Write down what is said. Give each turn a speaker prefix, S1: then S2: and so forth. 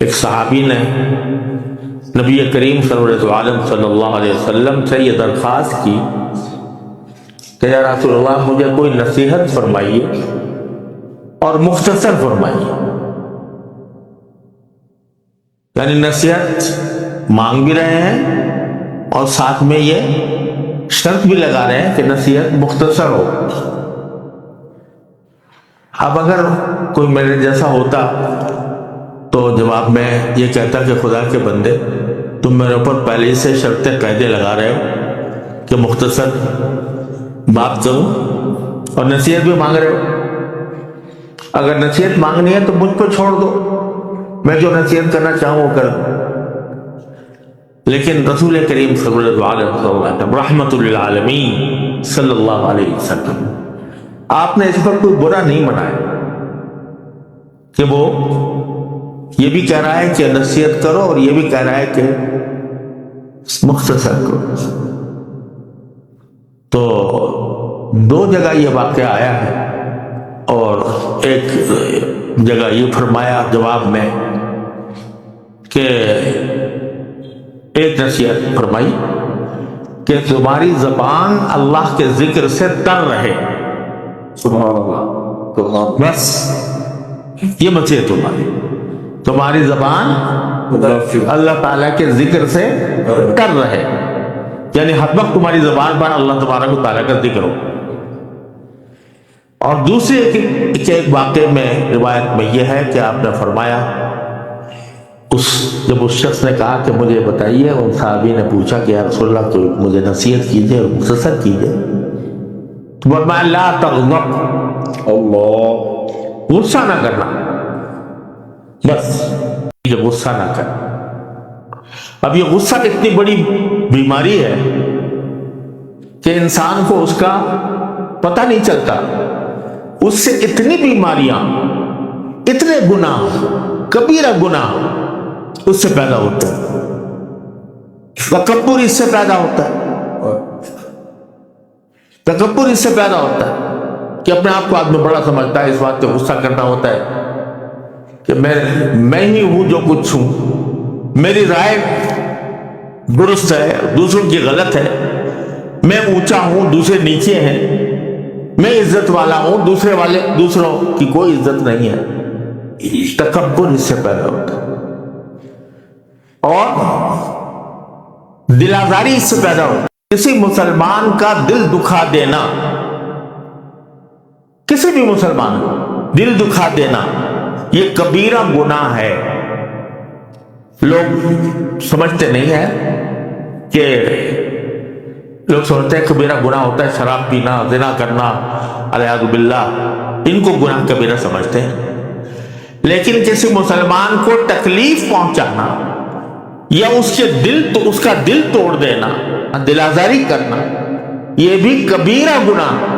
S1: ایک صحابی نے نبی کریم صلی اللہ علیہ وسلم سے یہ درخواست کی کہ یا رسول اللہ مجھے کوئی نصیحت فرمائیے اور مختصر فرمائیے. یعنی نصیحت مانگ بھی رہے ہیں اور ساتھ میں یہ شرط بھی لگا رہے ہیں کہ نصیحت مختصر ہو. اب اگر کوئی میرے جیسا ہوتا تو جواب میں یہ کہتا کہ خدا کے بندے تم میرے اوپر پہلے سے شرطیں قاعدے لگا رہے ہو کہ مختصر بات کروں اور نصیحت بھی مانگ رہے ہو. اگر نصیحت مانگنی ہے تو مجھ کو چھوڑ دو، میں جو نصیحت کرنا چاہوں وہ کر دوں. لیکن رسول کریم صلی اللہ علیہ وسلم رحمت للعالمین صلی اللہ علیہ وسلم آپ نے اس پر کوئی برا نہیں منایا کہ وہ یہ بھی کہہ رہا ہے کہ نصیحت کرو اور یہ بھی کہہ رہا ہے کہ مختصر کرو. تو دو جگہ یہ واقعہ آیا ہے اور ایک جگہ یہ فرمایا جواب میں کہ ایک نصیحت فرمائی کہ تمہاری زبان اللہ کے ذکر سے تر رہے. سبحان اللہ. بس یہ نصیحت تمہاری زبان اللہ تعالیٰ کے ذکر سے تر رہے، یعنی ہر وقت تمہاری زبان پر اللہ تبارک و تعالیٰ کا ذکر ہو. اور دوسرے ایک واقعے میں روایت میں یہ ہے کہ آپ نے فرمایا جب اس شخص نے کہا کہ مجھے بتائیے، ان صحابی نے پوچھا کہ یا رسول اللہ تو مجھے نصیحت کیجئے اور مختصر کیجئے. تو فرمایا لا تغضب، اللہ غصہ نہ کرنا، بس یہ غصہ نہ کرنا. اب یہ غصہ اتنی بڑی بیماری ہے کہ انسان کو اس کا پتہ نہیں چلتا. اس سے اتنی بیماریاں، اتنے گناہ، کبیرہ گناہ اس سے پیدا ہوتا ہے. تکبر اس سے پیدا ہوتا ہے. تکبر اس سے پیدا ہوتا ہے کہ اپنے آپ کو آدمی بڑا سمجھتا ہے. اس بات پہ غصہ کرنا ہوتا ہے کہ میں ہی ہوں جو کچھ ہوں، میری رائے درست ہے، دوسروں کی غلط ہے، میں اونچا ہوں دوسرے نیچے ہیں، میں عزت والا ہوں دوسروں کی کوئی عزت نہیں ہے. تکبر اس سے پیدا ہوتا ہے. اور دل آزاری اس سے پیدا ہوتا ہے. کسی مسلمان کا دل دکھا دینا، کسی بھی مسلمان کا دل دکھا دینا یہ کبیرہ گناہ ہے. لوگ سمجھتے نہیں ہیں کہ لوگ سمجھتے ہیں کبیرہ گناہ ہوتا ہے شراب پینا، زنا کرنا، علیہ باللہ، ان کو گناہ کبیرہ سمجھتے ہیں. لیکن کسی مسلمان کو تکلیف پہنچانا یا اس کا دل توڑ دینا، دل آزاری کرنا، یہ بھی کبیرہ گناہ